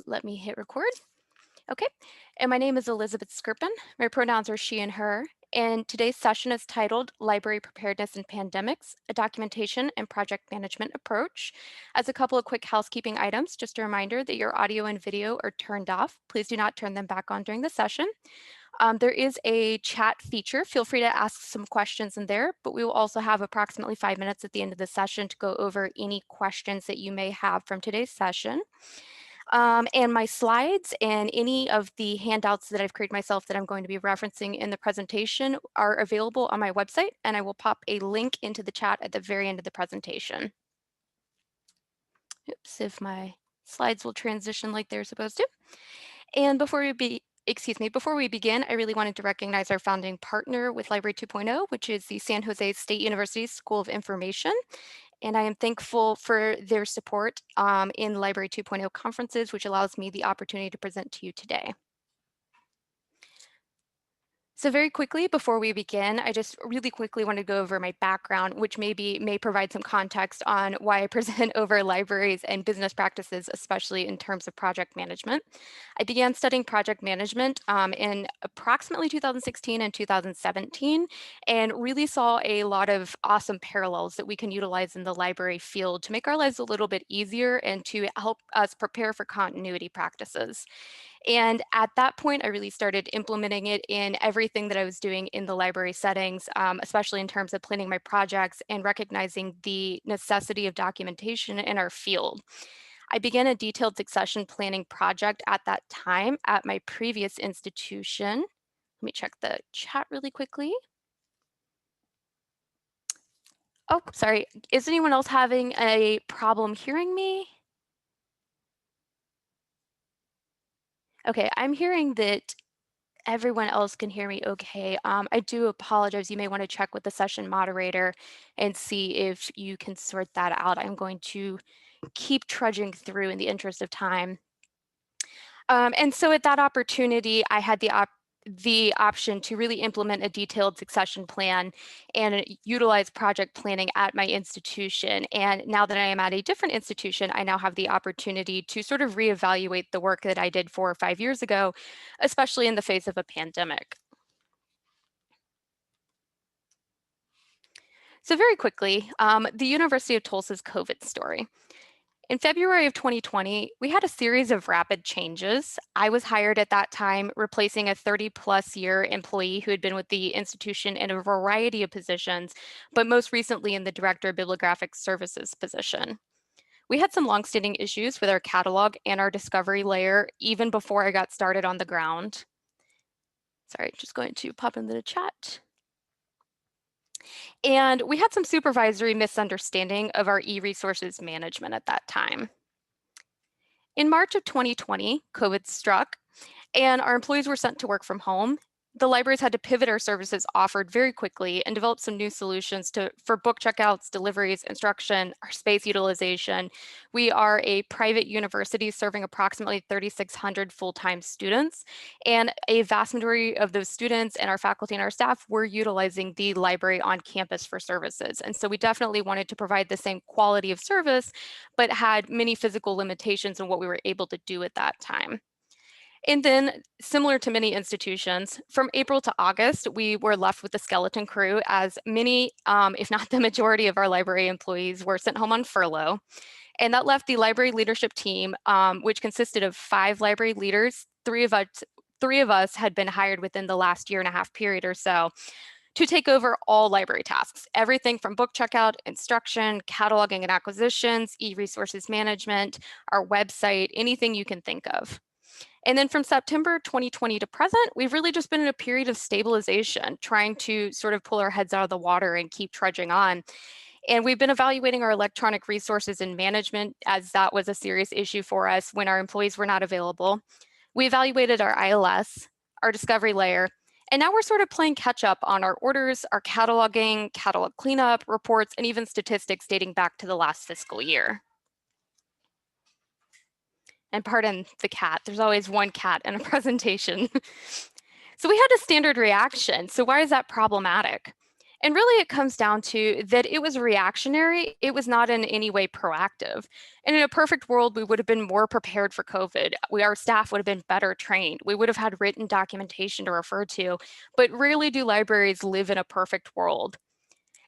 let me hit record. Okay, and my name is Elizabeth Szkirpan. My pronouns are she and her, and today's session is titled Library Preparedness in Pandemics, a Documentation and Project Management Approach. As a couple of quick housekeeping items, just a reminder that your audio and video are turned off. Please do not turn them back on during the session. There is a chat feature. Feel free to ask some questions in there, but we will also have approximately 5 minutes at the end of the session to go over any questions that you may have from today's session. And my slides and any of the handouts that I've created myself that I'm going to be referencing in the presentation are available on my website, and I will pop a link into the chat at the very end of the presentation. Oops, if my slides will transition like they're supposed to. And before we begin, I really wanted to recognize our founding partner with Library 2.0, which is the San Jose State University School of Information. And I am thankful for their support in Library 2.0 conferences, which allows me the opportunity to present to you today. So very quickly, before we begin, I just really quickly want to go over my background, which may provide some context on why I present over libraries and business practices, especially in terms of project management. I began studying project management in approximately 2016 and 2017, and really saw a lot of awesome parallels that we can utilize in the library field to make our lives a little bit easier and to help us prepare for continuity practices. And at that point, I really started implementing it in everything that I was doing in the library settings, especially in terms of planning my projects and recognizing the necessity of documentation in our field. I began a detailed succession planning project at that time at my previous institution. Let me check the chat really quickly. Oh, sorry. Is anyone else having a problem hearing me? Okay, I'm hearing that everyone else can hear me okay. I do apologize. You may want to check with the session moderator and see if you can sort that out. I'm going to keep trudging through in the interest of time. And so at that opportunity, I had the option to really implement a detailed succession plan and utilize project planning at my institution. And now that I am at a different institution, I now have the opportunity to sort of reevaluate the work that I did 4 or 5 years ago, especially in the face of a pandemic. So very quickly, the University of Tulsa's COVID story. In February of 2020, we had a series of rapid changes. I was hired at that time, replacing a 30-plus year employee who had been with the institution in a variety of positions, but most recently in the Director of Bibliographic Services position. We had some longstanding issues with our catalog and our discovery layer even before I got started on the ground. Sorry, just going to pop into the chat. And we had some supervisory misunderstanding of our e-resources management at that time. In March of 2020, COVID struck, and our employees were sent to work from home. The libraries had to pivot our services offered very quickly and develop some new solutions for book checkouts, deliveries, instruction, our space utilization. We are a private university serving approximately 3,600 full-time students, and a vast majority of those students and our faculty and our staff were utilizing the library on campus for services. And so we definitely wanted to provide the same quality of service, but had many physical limitations in what we were able to do at that time. And then, similar to many institutions, from April to August, we were left with the skeleton crew as many, if not the majority of our library employees were sent home on furlough. And that left the library leadership team, which consisted of 5 library leaders. Three of us had been hired within the last year and a half period or so to take over all library tasks, everything from book checkout, instruction, cataloging and acquisitions, e-resources management, our website, anything you can think of. And then from September 2020 to present, we've really just been in a period of stabilization, trying to sort of pull our heads out of the water and keep trudging on. And we've been evaluating our electronic resources and management, as that was a serious issue for us when our employees were not available. We evaluated our ILS, our discovery layer, and now we're sort of playing catch up on our orders, our cataloging, catalog cleanup, reports, and even statistics dating back to the last fiscal year. And pardon the cat, there's always one cat in a presentation. So we had a standard reaction. So why is that problematic? And really, it comes down to that it was reactionary. It was not in any way proactive. And in a perfect world, we would have been more prepared for COVID. Our staff would have been better trained. We would have had written documentation to refer to. But rarely do libraries live in a perfect world.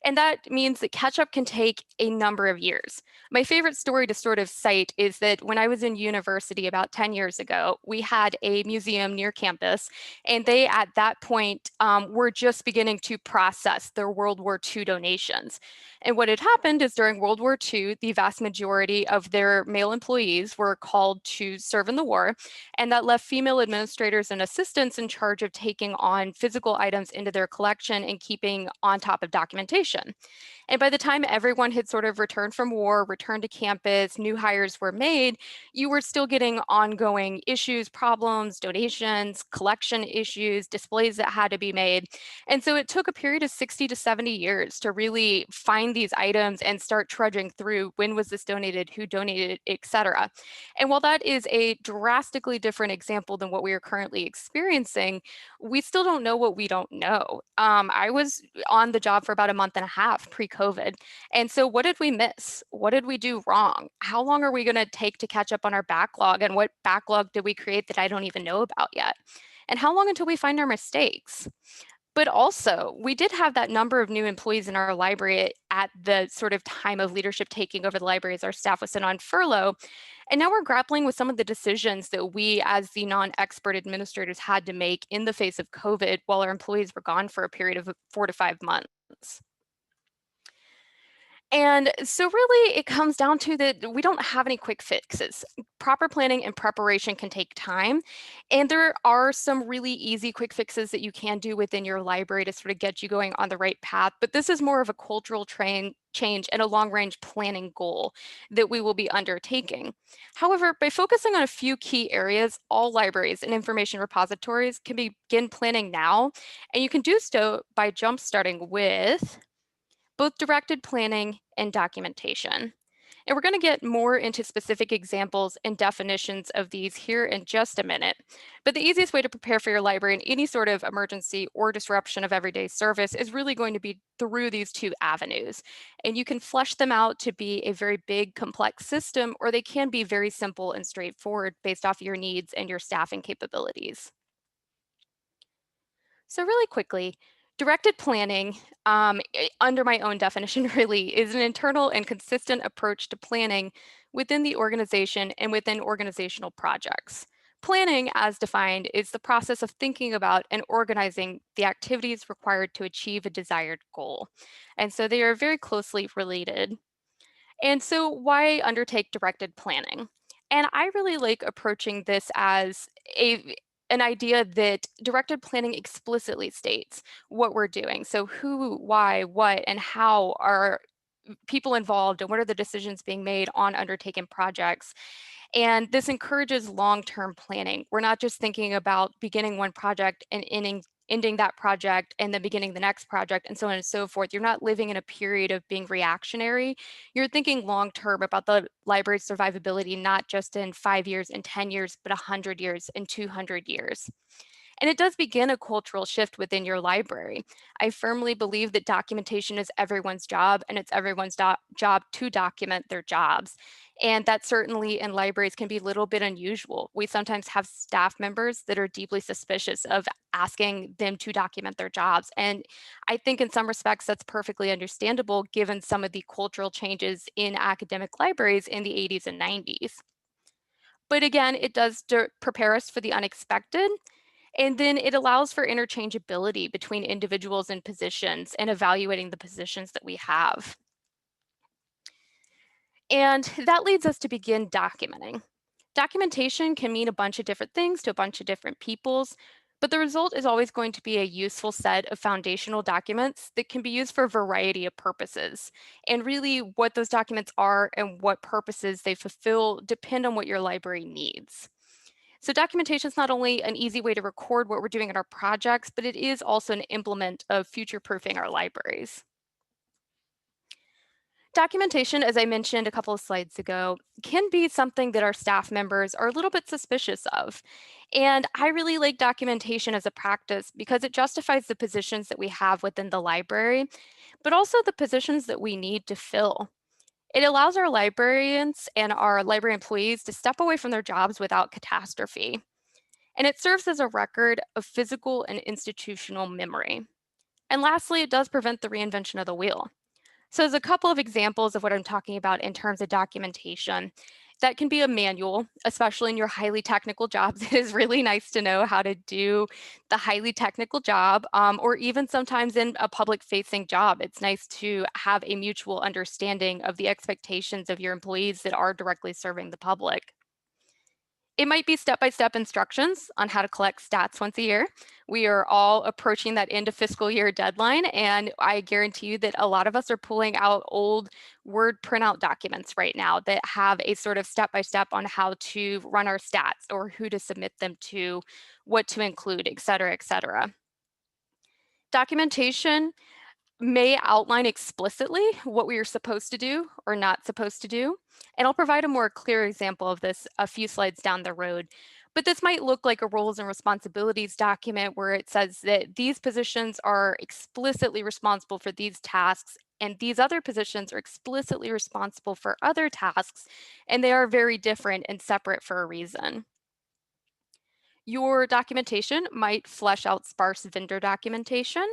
And that means that catch up can take a number of years. My favorite story to sort of cite is that when I was in university about 10 years ago, we had a museum near campus, and they at that point were just beginning to process their World War II donations. And what had happened is during World War II, the vast majority of their male employees were called to serve in the war, and that left female administrators and assistants in charge of taking on physical items into their collection and keeping on top of documentation. And by the time everyone had sort of returned from war, returned to campus, new hires were made, you were still getting ongoing issues, problems, donations, collection issues, displays that had to be made. And so it took a period of 60 to 70 years to really find these items and start trudging through when was this donated, who donated, et cetera. And while that is a drastically different example than what we are currently experiencing, we still don't know what we don't know. I was on the job for about a month and a half pre-COVID. And so what did we miss? What did we do wrong? How long are we going to take to catch up on our backlog? And what backlog did we create that I don't even know about yet? And how long until we find our mistakes? But also, we did have that number of new employees in our library at the sort of time of leadership taking over the library as our staff was sent on furlough. And now we're grappling with some of the decisions that we, as the non-expert administrators, had to make in the face of COVID while our employees were gone for a period of 4 to 5 months. And so really it comes down to that we don't have any quick fixes. Proper planning and preparation can take time. And there are some really easy quick fixes that you can do within your library to sort of get you going on the right path. But this is more of a cultural change and a long range planning goal that we will be undertaking. However, by focusing on a few key areas, all libraries and information repositories can begin planning now. And you can do so by jumpstarting with both directed planning and documentation. And we're going to get more into specific examples and definitions of these here in just a minute. But the easiest way to prepare for your library in any sort of emergency or disruption of everyday service is really going to be through these two avenues. And you can flesh them out to be a very big, complex system, or they can be very simple and straightforward based off your needs and your staffing capabilities. So really quickly, directed planning, under my own definition really, is an internal and consistent approach to planning within the organization and within organizational projects. Planning, as defined, is the process of thinking about and organizing the activities required to achieve a desired goal. And so they are very closely related. And so why undertake directed planning? And I really like approaching this as an idea that directed planning explicitly states what we're doing. So who, why, what, and how are people involved and what are the decisions being made on undertaken projects. And this encourages long-term planning. We're not just thinking about beginning one project and ending that project and then beginning the next project and so on and so forth. You're not living in a period of being reactionary. You're thinking long-term about the library's survivability, not just in 5 years and 10 years, but 100 years and 200 years. And it does begin a cultural shift within your library. I firmly believe that documentation is everyone's job, and it's everyone's job to document their jobs. And that certainly in libraries can be a little bit unusual. We sometimes have staff members that are deeply suspicious of asking them to document their jobs. And I think in some respects that's perfectly understandable given some of the cultural changes in academic libraries in the 80s and 90s. But again, it does prepare us for the unexpected, and then it allows for interchangeability between individuals and positions and evaluating the positions that we have. And that leads us to begin documenting. Documentation can mean a bunch of different things to a bunch of different peoples, but the result is always going to be a useful set of foundational documents that can be used for a variety of purposes. And really what those documents are and what purposes they fulfill depend on what your library needs. So documentation is not only an easy way to record what we're doing in our projects, but it is also an implement of future-proofing our libraries. Documentation, as I mentioned a couple of slides ago, can be something that our staff members are a little bit suspicious of. And I really like documentation as a practice because it justifies the positions that we have within the library, but also the positions that we need to fill. It allows our librarians and our library employees to step away from their jobs without catastrophe. And it serves as a record of physical and institutional memory. And lastly, it does prevent the reinvention of the wheel. So there's a couple of examples of what I'm talking about in terms of documentation. That can be a manual, especially in your highly technical jobs. It is really nice to know how to do the highly technical job, or even sometimes in a public facing job. It's nice to have a mutual understanding of the expectations of your employees that are directly serving the public. It might be step-by-step instructions on how to collect stats once a year. We are all approaching that end of fiscal year deadline, and I guarantee you that a lot of us are pulling out old Word printout documents right now that have a sort of step-by-step on how to run our stats or who to submit them to, what to include, et cetera, et cetera. Documentation may outline explicitly what we are supposed to do or not supposed to do. And I'll provide a more clear example of this a few slides down the road. But this might look like a roles and responsibilities document where it says that these positions are explicitly responsible for these tasks and these other positions are explicitly responsible for other tasks, and they are very different and separate for a reason. Your documentation might flesh out sparse vendor documentation.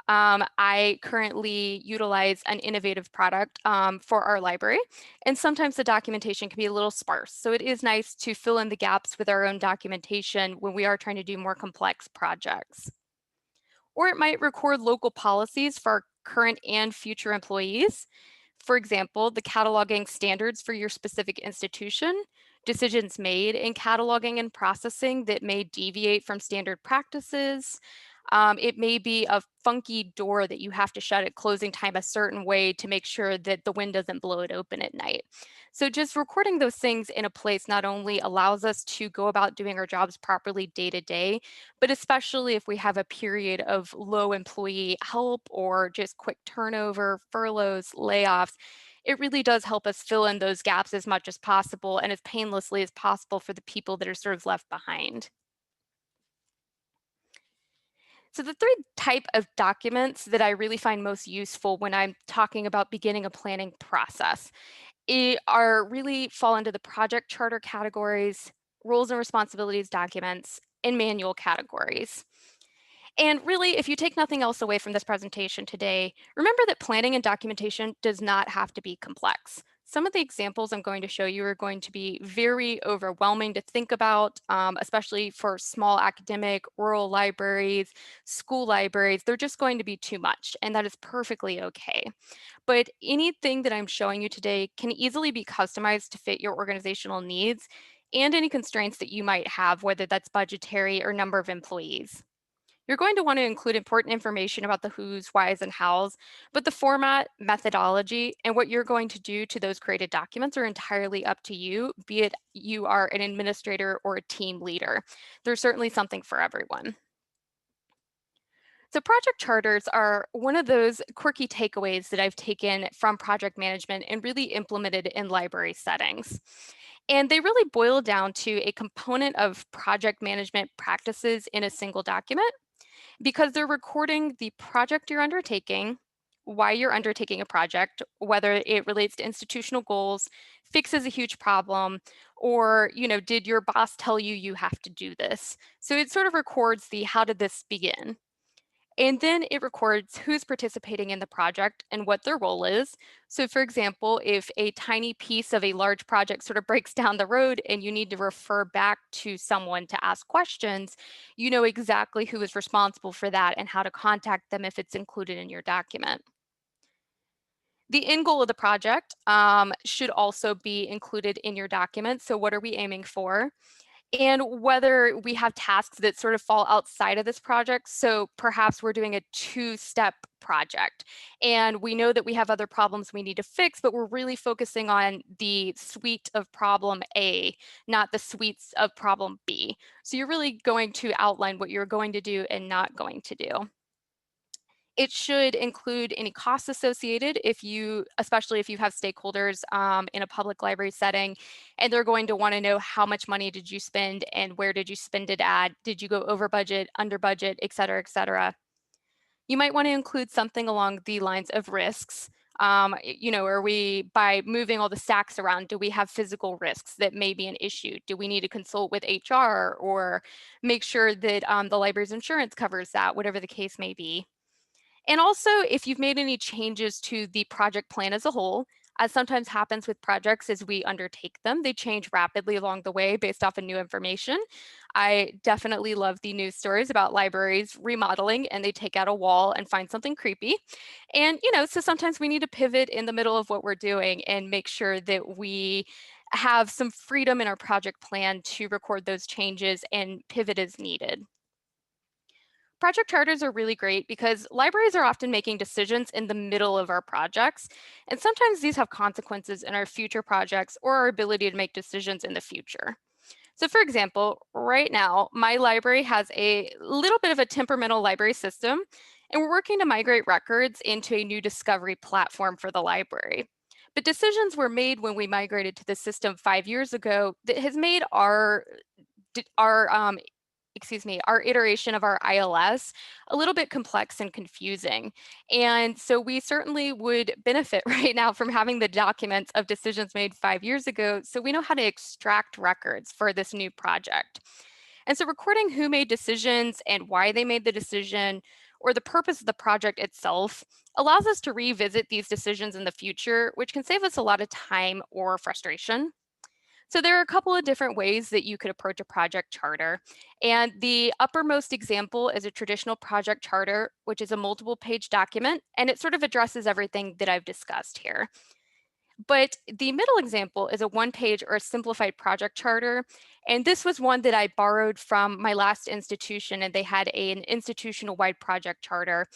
I currently utilize an innovative product for our library, and sometimes the documentation can be a little sparse. So it is nice to fill in the gaps with our own documentation when we are trying to do more complex projects. Or it might record local policies for our current and future employees. For example, the cataloging standards for your specific institution, decisions made in cataloging and processing that may deviate from standard practices. It may be a funky door that you have to shut at closing time a certain way to make sure that the wind doesn't blow it open at night. So just recording those things in a place not only allows us to go about doing our jobs properly day to day, but especially if we have a period of low employee help or just quick turnover, furloughs, layoffs, it really does help us fill in those gaps as much as possible and as painlessly as possible for the people that are sort of left behind. So the third type of documents that I really find most useful when I'm talking about beginning a planning process are really fall into the project charter categories, roles and responsibilities documents, and manual categories. And really, if you take nothing else away from this presentation today, remember that planning and documentation does not have to be complex. Some of the examples I'm going to show you are going to be very overwhelming to think about, especially for small academic, rural libraries, school libraries. They're just going to be too much, and that is perfectly okay. But anything that I'm showing you today can easily be customized to fit your organizational needs and any constraints that you might have, whether that's budgetary or number of employees. You're going to want to include important information about the who's, why's, and how's, but the format, methodology, and what you're going to do to those created documents are entirely up to you, be it you are an administrator or a team leader. There's certainly something for everyone. So project charters are one of those quirky takeaways that I've taken from project management and really implemented in library settings. And they really boil down to a component of project management practices in a single document because they're recording the project you're undertaking, why you're undertaking a project, whether it relates to institutional goals, fixes a huge problem, or, did your boss tell you you have to do this? So it sort of records the how did this begin? And then it records who's participating in the project and what their role is. So for example, if a tiny piece of a large project sort of breaks down the road and you need to refer back to someone to ask questions, you know exactly who is responsible for that and how to contact them if it's included in your document. The end goal of the project should also be included in your document. So what are we aiming for? And whether we have tasks that sort of fall outside of this project. So perhaps we're doing a two-step project and we know that we have other problems we need to fix, but we're really focusing on the suite of problem A, not the suites of problem B. So you're really going to outline what you're going to do and not going to do. It should include any costs associated especially if you have stakeholders in a public library setting, and they're going to want to know how much money did you spend and where did you spend it at? Did you go over budget, under budget, et cetera, et cetera. You might want to include something along the lines of risks. By moving all the stacks around, do we have physical risks that may be an issue? Do we need to consult with HR or make sure that the library's insurance covers that, whatever the case may be? And also, if you've made any changes to the project plan as a whole, as sometimes happens with projects as we undertake them, they change rapidly along the way based off of new information. I definitely love the news stories about libraries remodeling and they take out a wall and find something creepy. And, so sometimes we need to pivot in the middle of what we're doing and make sure that we have some freedom in our project plan to record those changes and pivot as needed. Project charters are really great because libraries are often making decisions in the middle of our projects, and sometimes these have consequences in our future projects or our ability to make decisions in the future. So for example, right now, my library has a little bit of a temperamental library system, and we're working to migrate records into a new discovery platform for the library. But decisions were made when we migrated to the system 5 years ago that has made our iteration of our ILS a little bit complex and confusing. And so we certainly would benefit right now from having the documents of decisions made 5 years ago so we know how to extract records for this new project. And so recording who made decisions and why they made the decision or the purpose of the project itself allows us to revisit these decisions in the future, which can save us a lot of time or frustration. So there are a couple of different ways that you could approach a project charter. And the uppermost example is a traditional project charter, which is a multiple page document, and it sort of addresses everything that I've discussed here. But the middle example is a one-page or a simplified project charter. And this was one that I borrowed from my last institution, and they had an institutional-wide project charter.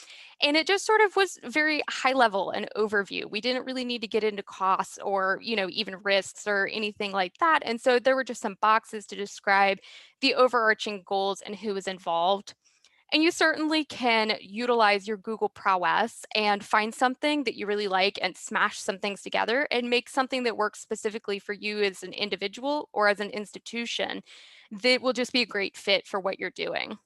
And it just sort of was very high level and overview. We didn't really need to get into costs or, even risks or anything like that. And so there were just some boxes to describe the overarching goals and who was involved. And you certainly can utilize your Google prowess and find something that you really like and smash some things together and make something that works specifically for you as an individual or as an institution that will just be a great fit for what you're doing.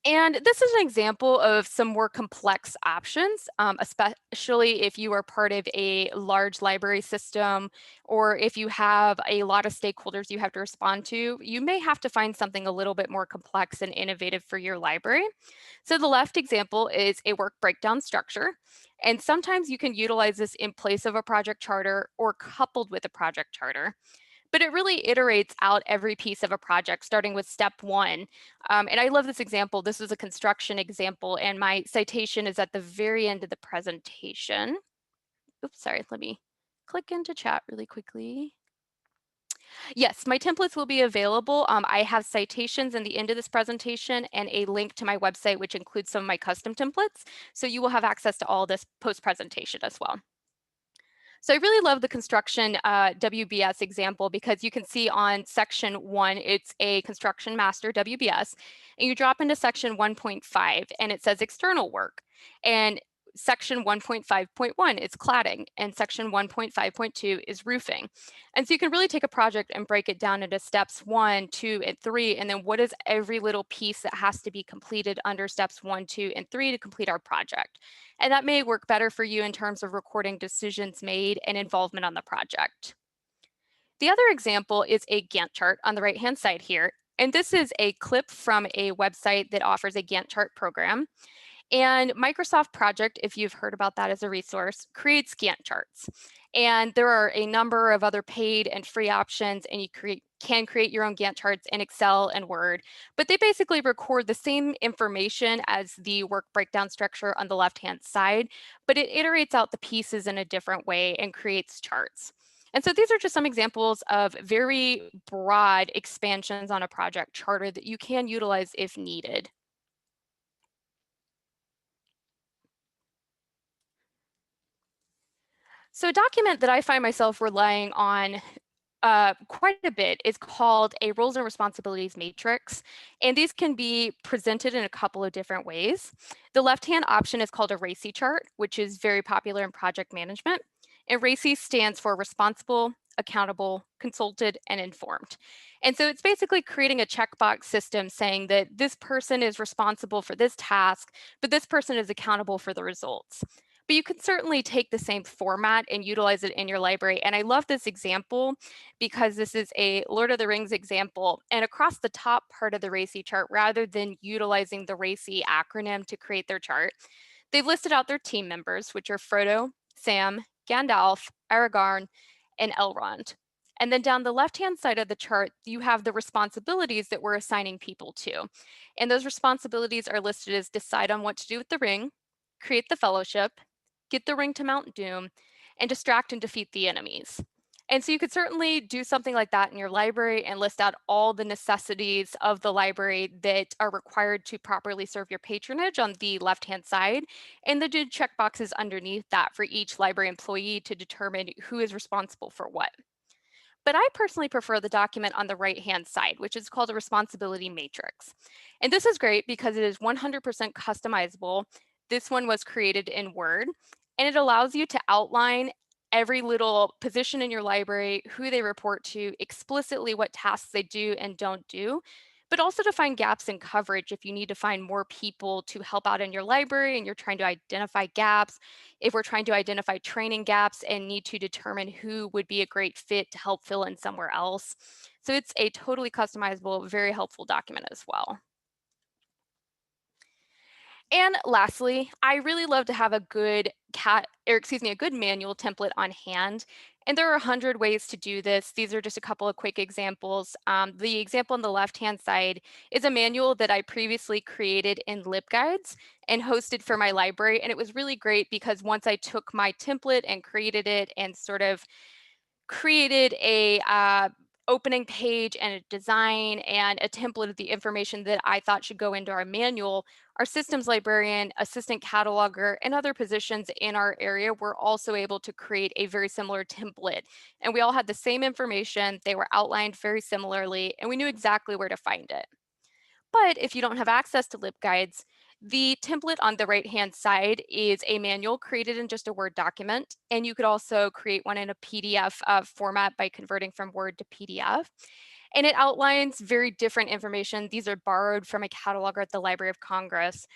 And this is an example of some more complex options, especially if you are part of a large library system or if you have a lot of stakeholders you have to respond to, you may have to find something a little bit more complex and innovative for your library. So the left example is a work breakdown structure. And sometimes you can utilize this in place of a project charter or coupled with a project charter. But it really iterates out every piece of a project, starting with step one. And I love this example. This is a construction example, and my citation is at the very end of the presentation. Oops, sorry, let me click into chat really quickly. Yes, my templates will be available. I have citations in the end of this presentation and a link to my website, which includes some of my custom templates. So you will have access to all this post-presentation as well. So I really love the construction WBS example because you can see on section 1, it's a construction master WBS, and you drop into section 1.5 and it says external work. And section 1.5.1 is cladding, and section 1.5.2 is roofing. And so you can really take a project and break it down into steps 1, 2, and 3, and then what is every little piece that has to be completed under steps 1, 2, and 3 to complete our project. And that may work better for you in terms of recording decisions made and involvement on the project. The other example is a Gantt chart on the right-hand side here. And this is a clip from a website that offers a Gantt chart program. And Microsoft Project, if you've heard about that as a resource, creates Gantt charts. And there are a number of other paid and free options, and you can create your own Gantt charts in Excel and Word. But they basically record the same information as the work breakdown structure on the left-hand side, but it iterates out the pieces in a different way and creates charts. And so these are just some examples of very broad expansions on a project charter that you can utilize if needed. So a document that I find myself relying on quite a bit is called a roles and responsibilities matrix, and these can be presented in a couple of different ways. The left-hand option is called a RACI chart, which is very popular in project management, and RACI stands for responsible, accountable, consulted, and informed. And so it's basically creating a checkbox system saying that this person is responsible for this task, but this person is accountable for the results. But you can certainly take the same format and utilize it in your library. And I love this example because this is a Lord of the Rings example. And across the top part of the RACI chart, rather than utilizing the RACI acronym to create their chart, they've listed out their team members, which are Frodo, Sam, Gandalf, Aragorn, and Elrond. And then down the left-hand side of the chart, you have the responsibilities that we're assigning people to. And those responsibilities are listed as decide on what to do with the ring, create the fellowship, get the ring to Mount Doom, and distract and defeat the enemies. And so you could certainly do something like that in your library and list out all the necessities of the library that are required to properly serve your patronage on the left-hand side, and then do checkboxes underneath that for each library employee to determine who is responsible for what. But I personally prefer the document on the right-hand side, which is called a responsibility matrix. And this is great because it is 100% customizable. This one was created in Word, and it allows you to outline every little position in your library, who they report to, explicitly what tasks they do and don't do, but also to find gaps in coverage if you need to find more people to help out in your library and you're trying to identify gaps, if we're trying to identify training gaps and need to determine who would be a great fit to help fill in somewhere else. So it's a totally customizable, very helpful document as well. And lastly, I really love to have a good a good manual template on hand. And there are 100 ways to do this. These are just a couple of quick examples. The example on the left-hand side is a manual that I previously created in LibGuides and hosted for my library. And it was really great because once I took my template and created it and sort of created a opening page and a design and a template of the information that I thought should go into our manual, our systems librarian, assistant cataloger, and other positions in our area were also able to create a very similar template. And we all had the same information, they were outlined very similarly, and we knew exactly where to find it. But if you don't have access to LibGuides, the template on the right-hand side is a manual created in just a Word document, and you could also create one in a PDF format by converting from Word to PDF. And it outlines very different information. These are borrowed from a cataloger at the Library of Congress.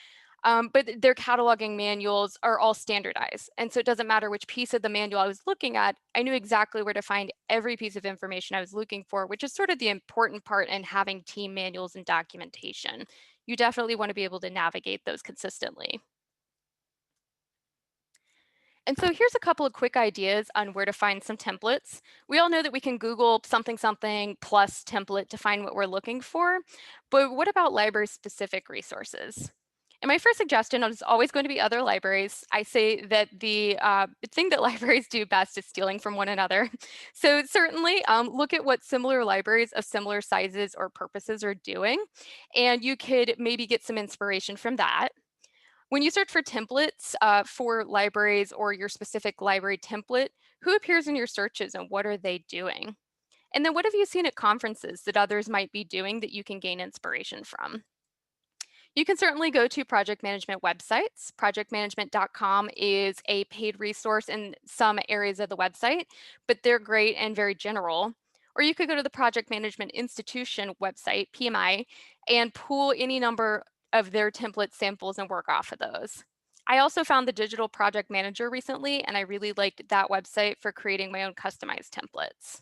But their cataloging manuals are all standardized. And so it doesn't matter which piece of the manual I was looking at, I knew exactly where to find every piece of information I was looking for, which is sort of the important part in having team manuals and documentation. You definitely want to be able to navigate those consistently. And so here's a couple of quick ideas on where to find some templates. We all know that we can Google something something plus template to find what we're looking for, but what about library specific resources? And my first suggestion is always going to be other libraries. I say that the thing that libraries do best is stealing from one another. So certainly look at what similar libraries of similar sizes or purposes are doing, and you could maybe get some inspiration from that. When you search for templates for libraries or your specific library template, who appears in your searches and what are they doing? And then what have you seen at conferences that others might be doing that you can gain inspiration from? You can certainly go to project management websites. Projectmanagement.com is a paid resource in some areas of the website, but they're great and very general. Or you could go to the Project Management Institution website, PMI, and pull any number of their template samples and work off of those. I also found the Digital Project Manager recently, and I really liked that website for creating my own customized templates.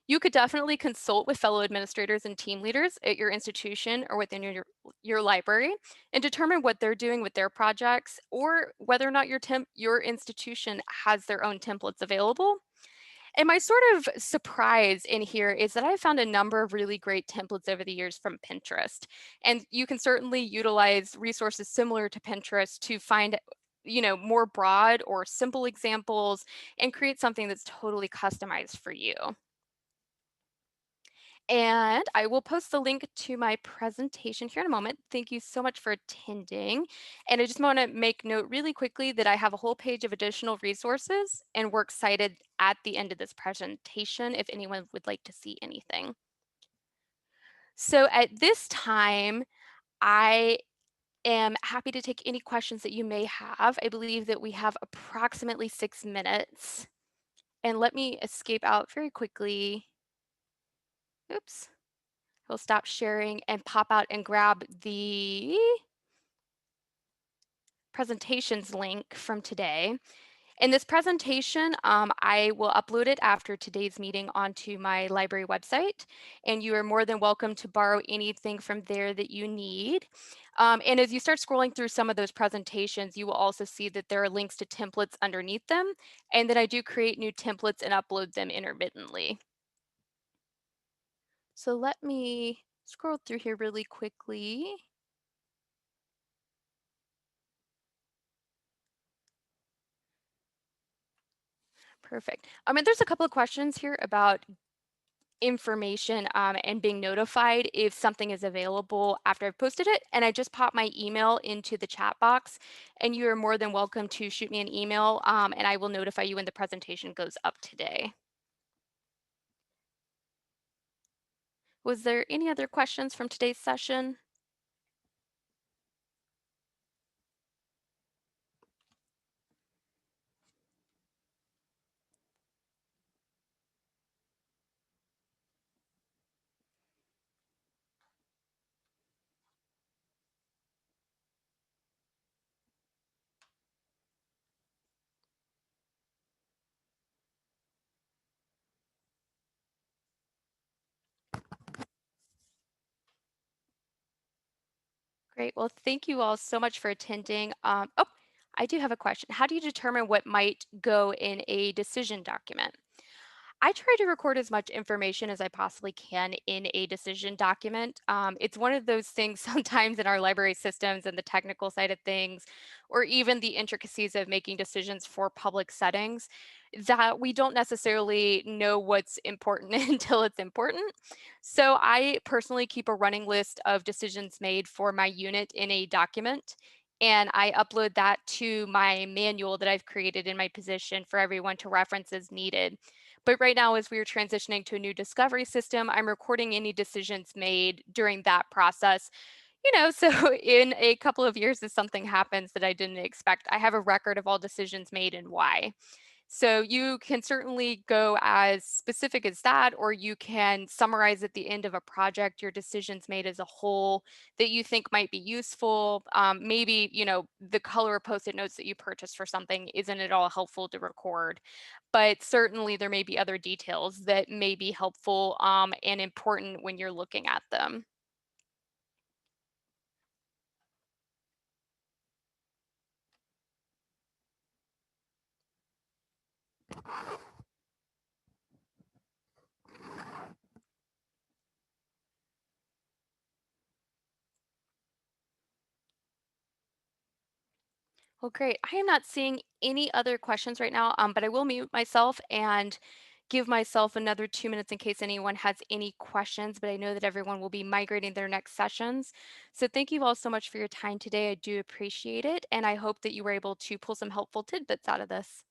You could definitely consult with fellow administrators and team leaders at your institution or within your library and determine what they're doing with their projects or whether or not your institution has their own templates available. And my sort of surprise in here is that I found a number of really great templates over the years from Pinterest. And you can certainly utilize resources similar to Pinterest to find more broad or simple examples and create something that's totally customized for you. And I will post the link to my presentation here in a moment. Thank you so much for attending. And I just want to make note really quickly that I have a whole page of additional resources and we're excited at the end of this presentation if anyone would like to see anything. So at this time, I am happy to take any questions that you may have. I believe that we have approximately 6 minutes. And let me escape out very quickly. Oops. We'll stop sharing and pop out and grab the presentations link from today. In this presentation, I will upload it after today's meeting onto my library website, and you are more than welcome to borrow anything from there that you need. And as you start scrolling through some of those presentations, you will also see that there are links to templates underneath them, and that I do create new templates and upload them intermittently. So let me scroll through here really quickly. Perfect. And there's a couple of questions here about information and being notified if something is available after I've posted it. And I just popped my email into the chat box, and you are more than welcome to shoot me an email, and I will notify you when the presentation goes up today. Was there any other questions from today's session? Great. Well, thank you all so much for attending. Oh, I do have a question. How do you determine what might go in a decision document? I try to record as much information as I possibly can in a decision document. It's one of those things sometimes in our library systems and the technical side of things, or even the intricacies of making decisions for public settings, that we don't necessarily know what's important until it's important. So I personally keep a running list of decisions made for my unit in a document. And I upload that to my manual that I've created in my position for everyone to reference as needed. But right now, as we are transitioning to a new discovery system, I'm recording any decisions made during that process. So in a couple of years, if something happens that I didn't expect, I have a record of all decisions made and why. So you can certainly go as specific as that, or you can summarize at the end of a project your decisions made as a whole that you think might be useful. Maybe, the color Post-it notes that you purchased for something isn't at all helpful to record, but certainly there may be other details that may be helpful and important when you're looking at them. Well, great. I am not seeing any other questions right now, but I will mute myself and give myself another 2 minutes in case anyone has any questions, but I know that everyone will be migrating their next sessions. So thank you all so much for your time today. I do appreciate it, and I hope that you were able to pull some helpful tidbits out of this.